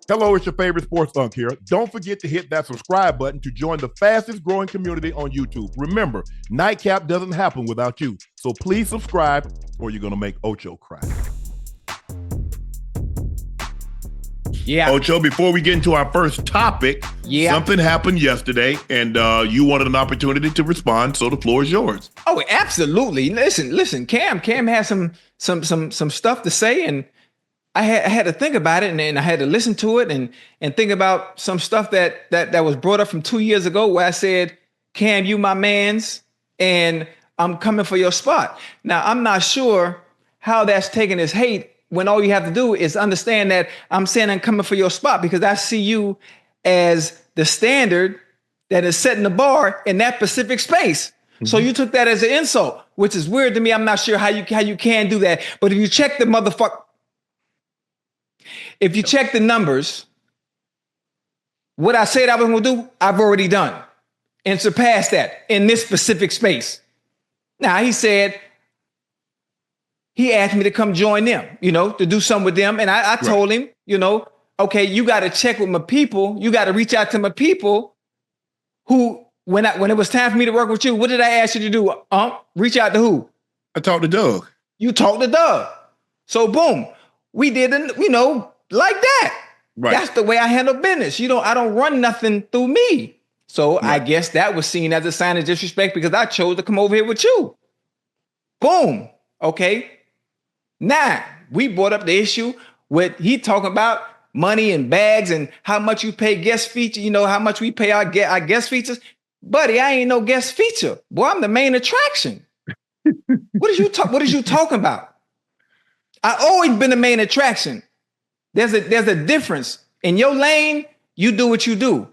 Hello, it's your favorite sports Unc here. Don't forget to hit that subscribe button to join the fastest growing community on YouTube. Remember, Nightcap doesn't happen without you. So please subscribe or you're going to make Ocho cry. Yeah. Ocho, before we get into our first topic, something happened yesterday and you wanted an opportunity to respond, so the floor is yours. Oh, absolutely. Listen, Cam has some stuff to say, and I had to think about it, and I had to listen to it and think about some stuff that was brought up from 2 years ago where I said, Cam, you my mans, and I'm coming for your spot. Now, I'm not sure how that's taken as hate when all you have to do is understand that I'm saying I'm coming for your spot because I see you as the standard that is setting the bar in that specific space. Mm-hmm. So you took that as an insult, which is weird to me. I'm not sure how you can do that. But if you check the numbers, what I said I was going to do, I've already done and surpassed that in this specific space. Now, he asked me to come join them, to do something with them. And I told him, okay, you got to check with my people. You got to reach out to my people who, when it was time for me to work with you, what did I ask you to do? Reach out to who? I talked to Doug. You talked to Doug. So boom, we did, like that. Right. That's the way I handle business. I don't run nothing through me. So I guess that was seen as a sign of disrespect because I chose to come over here with you. Boom. Okay. Now, we brought up the issue with he talking about money and bags and how much you pay guest feature, how much we pay our guest features. Buddy, I ain't no guest feature. Boy, I'm the main attraction. What is you talking about? I always been the main attraction. There's a difference. In your lane, you do what you do.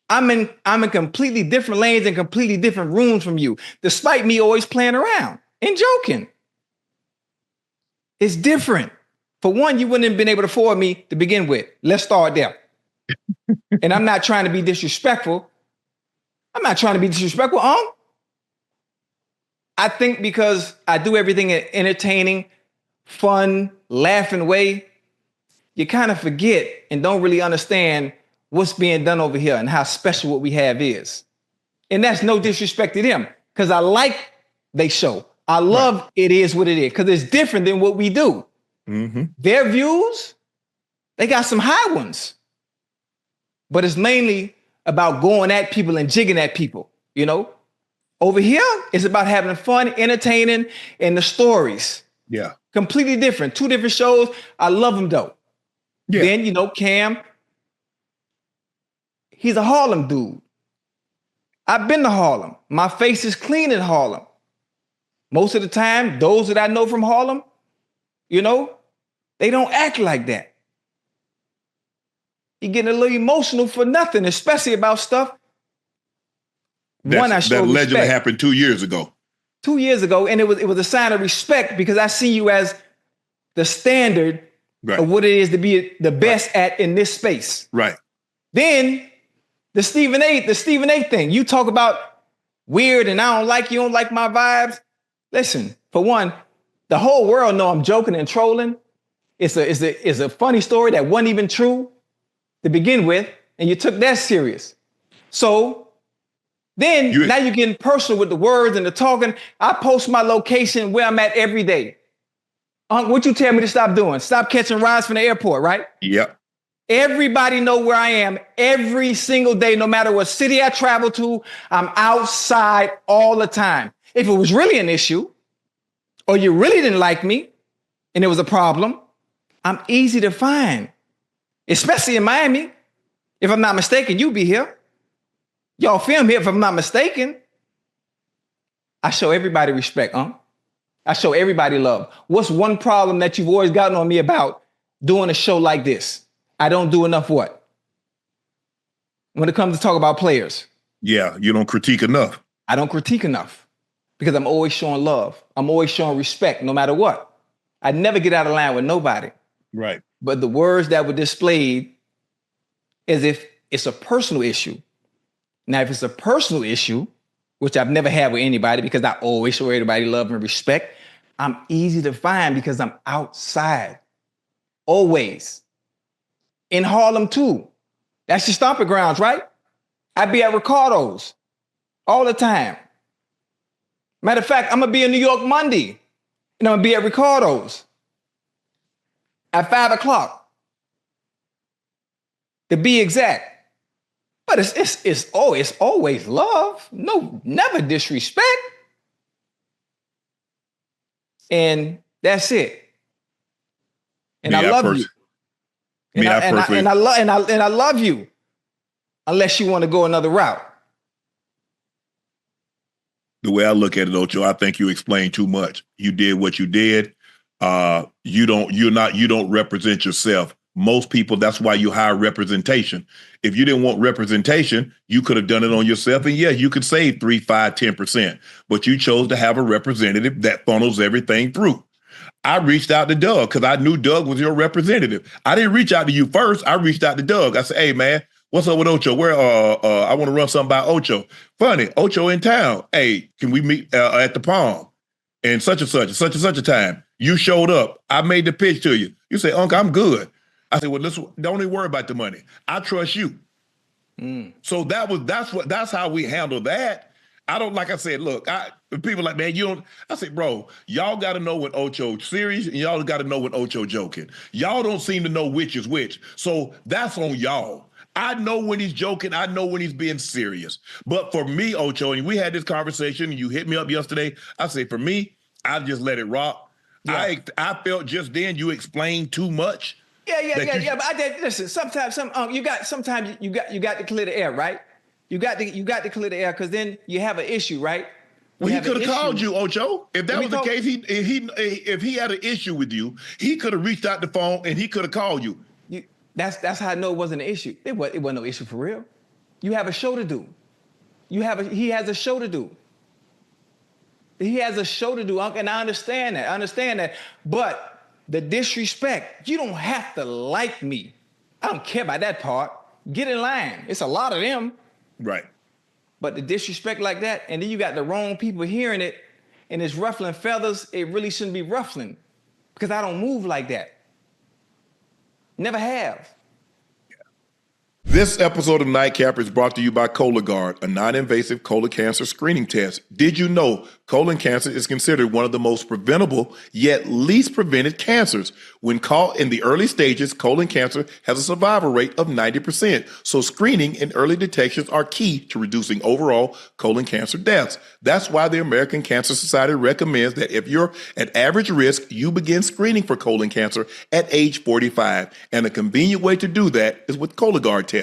I'm in completely different lanes and completely different rooms from you, despite me always playing around and joking. It's different. For one, you wouldn't have been able to afford me to begin with. Let's start there. And I'm not trying to be disrespectful. I think because I do everything in an entertaining, fun, laughing way, you kind of forget and don't really understand what's being done over here and how special what we have is. And that's no disrespect to them because I like they show. I love It Is What It Is because it's different than what we do. Mm-hmm. Their views, they got some high ones, but it's mainly about going at people and jigging at people, Over here, it's about having fun, entertaining, and the stories. Yeah. Completely different. Two different shows. I love them though. Yeah. Then, Cam, he's a Harlem dude. I've been to Harlem. My face is clean in Harlem. Most of the time, those that I know from Harlem, they don't act like that. You're getting a little emotional for nothing, especially about stuff. That allegedly happened 2 years ago. 2 years ago, and it was a sign of respect because I see you as the standard of what it is to be the best at in this space. Right. Then the Stephen A thing. You talk about weird and I don't like you, don't like my vibes. Listen, for one, the whole world know I'm joking and trolling. It's a funny story that wasn't even true to begin with, and you took that serious. So then now you're getting personal with the words and the talking. I post my location where I'm at every day. What you tell me to stop doing? Stop catching rides from the airport, right? Yep. Everybody know where I am every single day, no matter what city I travel to. I'm outside all the time. If it was really an issue, or you really didn't like me, and it was a problem, I'm easy to find, especially in Miami. If I'm not mistaken, you be here. Y'all film here if I'm not mistaken. I show everybody respect, I show everybody love. What's one problem that you've always gotten on me about doing a show like this? I don't do enough what? When it comes to talk about players. Yeah, you don't critique enough. I don't critique enough because I'm always showing love. I'm always showing respect no matter what. I never get out of line with nobody. Right. But the words that were displayed as if it's a personal issue. Now, if it's a personal issue, which I've never had with anybody because I always show everybody love and respect, I'm easy to find because I'm outside. Always. in Harlem too. That's your stomping grounds, right? I be at Ricardo's all the time. Matter of fact, I'm gonna be in New York Monday, and I'm gonna be at Ricardo's at 5 o'clock, to be exact. But it's always love. No, never disrespect. And that's it. And I love you. And I love you, unless you want to go another route. The way I look at it, Ocho, I think you explained too much. You did what you did. You don't represent yourself. Most people, that's why you hire representation. If you didn't want representation, you could have done it on yourself. And yeah, you could save 3, 5, 10%, but you chose to have a representative that funnels everything through. I reached out to Doug because I knew Doug was your representative. I didn't reach out to you first. I reached out to Doug. I said, hey man, what's up with Ocho? Where I want to run something by Ocho. Funny, Ocho in town. Hey, can we meet at the Palm? And such and such a time. You showed up. I made the pitch to you. You say, Unc, I'm good. I said, well, listen, don't even worry about the money. I trust you. So that's how we handle that. I don't, like I said, look, people like, man, you don't, I said, bro, y'all got to know when Ocho's serious and y'all got to know when Ocho joking. Y'all don't seem to know which is which. So that's on y'all. I know when he's joking. I know when he's being serious. But for me, Ocho, and we had this conversation, and you hit me up yesterday. I said, for me, I just let it rock. Yeah. I felt just then you explained too much. Yeah. But I did listen. Sometimes you got to clear the air, right? You got to clear the air because then you have an issue, right? Well, he could have called you, Ocho. If that was the case, if he had an issue with you, he could have reached out the phone and he could have called you. That's how I know it wasn't an issue. It wasn't no issue for real. You have a show to do. He has a show to do. He has a show to do, Unc, and I understand that. But the disrespect, you don't have to like me. I don't care about that part. Get in line. It's a lot of them. Right. But the disrespect like that, and then you got the wrong people hearing it, and it's ruffling feathers. It really shouldn't be ruffling because I don't move like that. Never have. This episode of Nightcap is brought to you by Cologuard, a non-invasive colon cancer screening test. Did you know colon cancer is considered one of the most preventable yet least prevented cancers? When caught in the early stages, colon cancer has a survival rate of 90%. So screening and early detections are key to reducing overall colon cancer deaths. That's why the American Cancer Society recommends that if you're at average risk, you begin screening for colon cancer at age 45. And a convenient way to do that is with Cologuard test.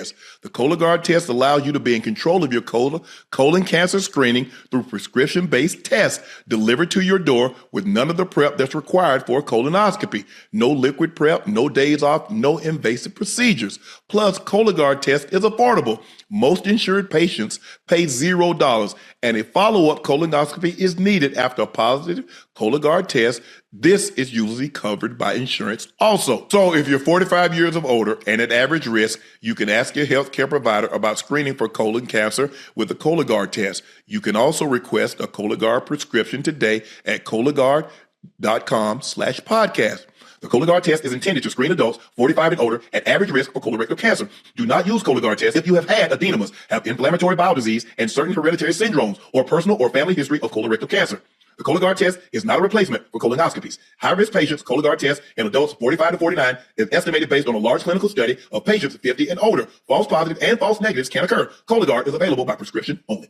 The Cologuard test allows you to be in control of your colon cancer screening through prescription-based tests delivered to your door with none of the prep that's required for a colonoscopy. No liquid prep, no days off, no invasive procedures. Plus, Cologuard test is affordable. Most insured patients pay $0, and a follow-up colonoscopy is needed after a positive Cologuard test. This is usually covered by insurance also. So if you're 45 years of older and at average risk, you can ask your healthcare provider about screening for colon cancer with the Cologuard test. You can also request a Cologuard prescription today at Cologuard.com/podcast. The Cologuard test is intended to screen adults 45 and older at average risk for colorectal cancer. Do not use Cologuard test if you have had adenemas, have inflammatory bowel disease, and certain hereditary syndromes, or personal or family history of colorectal cancer. The Cologuard test is not a replacement for colonoscopies. High-risk patients' Cologuard test in adults 45 to 49 is estimated based on a large clinical study of patients 50 and older. False positives and false negatives can occur. Cologuard is available by prescription only.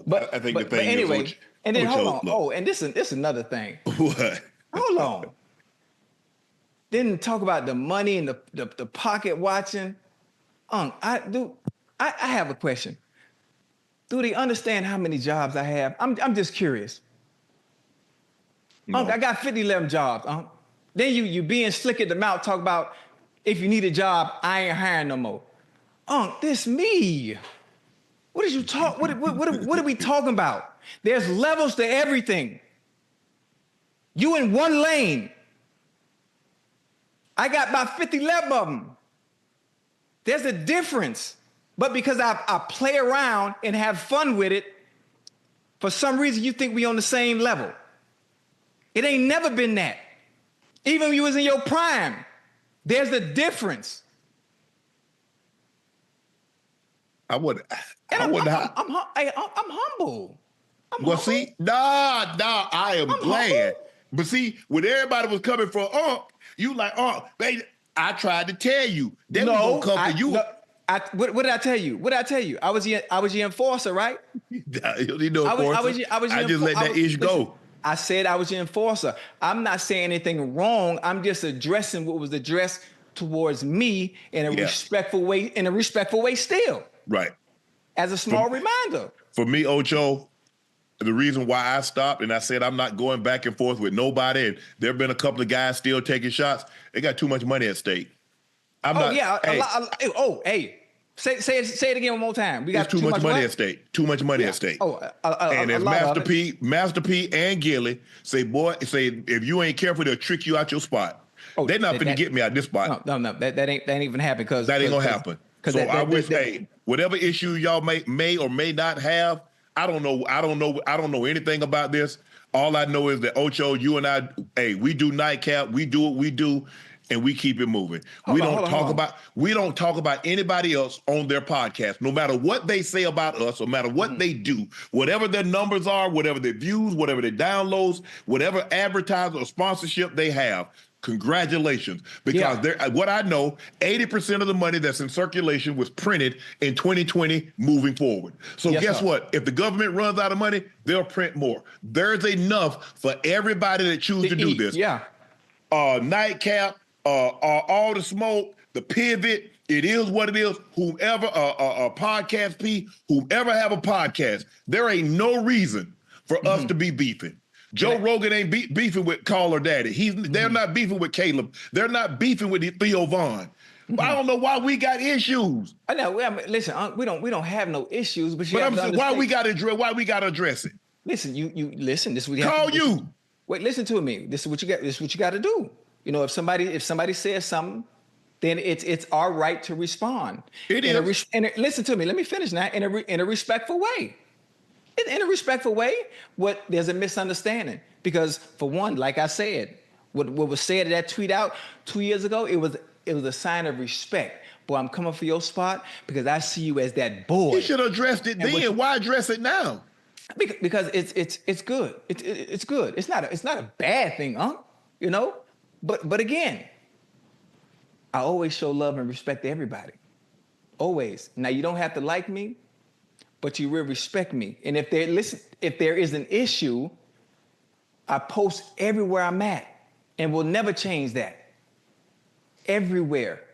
But I think the thing anyway, is, and then hold on. Oh, and this is another thing. What? Hold on. Didn't talk about the money and the pocket watching. I have a question. Do they understand how many jobs I have? I'm just curious. No. I got 50-11 jobs. Then you being slick at the mouth, talk about if you need a job, I ain't hiring no more. This me. What is you talk? What are we talking about? There's levels to everything. You in one lane. I got about 50-11 of them. There's a difference. But because I play around and have fun with it, for some reason you think we on the same level. It ain't never been that. Even when you was in your prime, there's a difference. I would. And I I'm, wouldn't. I'm, I'm, I'm, I'm humble. I'm Well, humble. see, I am I'm glad. humble. But see, when everybody was coming for Unc, you like, baby, I tried to tell you. They was gonna come for you. No, what did I tell you? What did I tell you? I was your enforcer, right? You know, of course. I just let that ish go. I said I was your enforcer. I'm not saying anything wrong. I'm just addressing what was addressed towards me in a respectful way. In a respectful way, still. Right. As a small reminder. For me, Ocho, the reason why I stopped and I said I'm not going back and forth with nobody, and there have been a couple of guys still taking shots. They got too much money at stake. Hey. Say it again one more time. We got too much money at stake. Too much money at stake. And as Master P and Gilly say, if you ain't careful, they'll trick you out your spot. They're not finna get me out this spot. No, that ain't even happen because that ain't gonna happen. So I wish, whatever issue y'all may or may not have, I don't know anything about this. All I know is that Ocho, you and I, we do Nightcap, we do what we do, and we keep it moving. We don't talk about anybody else on their podcast, no matter what they say about us, no matter what they do, whatever their numbers are, whatever their views, whatever their downloads, whatever advertiser or sponsorship they have. Congratulations. Because what I know, 80% of the money that's in circulation was printed in 2020 moving forward. So guess what? If the government runs out of money, they'll print more. There's enough for everybody that chooses to do this. Nightcap, all the smoke, the pivot, it is what it is. Whoever, podcast P, whoever have a podcast, there ain't no reason for us to be beefing. Joe Rogan ain't beefing with Call Her Daddy. They're not beefing with Caleb. They're not beefing with Theo Vaughn. I don't know why we got issues. I know. Listen, we don't have no issues, but I'm saying why we got to address it. Listen, you listen. This is what you call have to you. Wait, listen to me. This is what you got. This is what you got to do. You know, if somebody says something, then it's our right to respond. It is. Listen to me. Let me finish now. In a respectful way. In a respectful way, there's a misunderstanding. Because for one, like I said, what was said in that tweet out 2 years ago, it was a sign of respect. Boy, I'm coming for your spot because I see you as that boy. You should have addressed it then. Why address it now? Because it's good. It's good. It's not a bad thing, huh? You know? But again, I always show love and respect to everybody. Always. Now you don't have to like me, but you will respect me. And if there is an issue, I post everywhere I'm at and will never change that. Everywhere.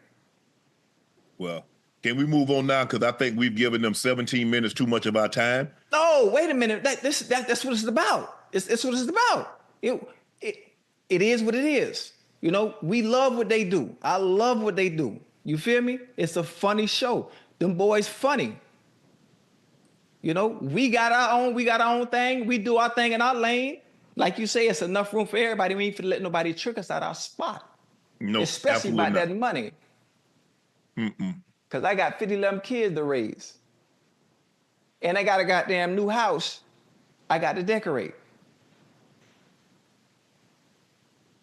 Well, can we move on now? Because I think we've given them 17 minutes too much of our time. No, wait a minute. That's what it's about. It's what it's about. It is what it is. You know, we love what they do. I love what they do. You feel me? It's a funny show. Them boys funny. You know, we got our own thing. We do our thing in our lane. Like you say, it's enough room for everybody. We ain't finna let nobody trick us out our spot. No, especially about that money. Because I got 50 kids to raise. And I got a goddamn new house I got to decorate.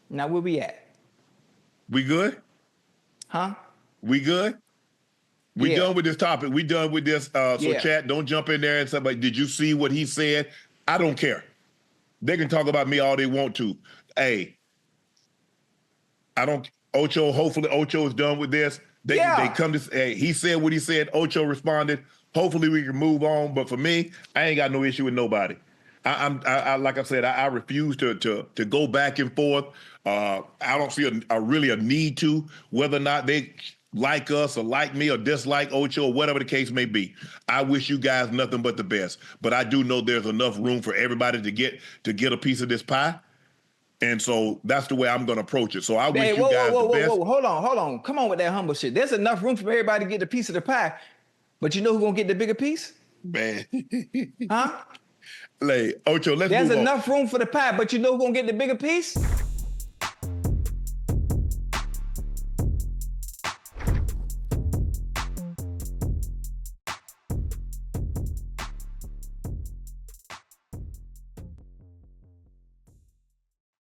Now where we at? We good? Huh? We good? We done with this topic. We done with this. Chat, don't jump in there and say, but did you see what he said? I don't care. They can talk about me all they want to. Hey, hopefully Ocho is done with this. They come to say, he said what he said. Ocho responded. Hopefully we can move on. But for me, I ain't got no issue with nobody. I like I said, I refuse to go back and forth. I don't see really a need to, whether or not they like us or like me or dislike Ocho or whatever the case may be. I wish you guys nothing but the best. But I do know there's enough room for everybody to get a piece of this pie. And so that's the way I'm going to approach it. So I wish you guys the best. Hold on. Come on with that humble shit. There's enough room for everybody to get a piece of the pie. But you know who's going to get the bigger piece? Man. Huh? Like, Ocho, let's move on. There's enough room for the pie, but you know who's going to get the bigger piece?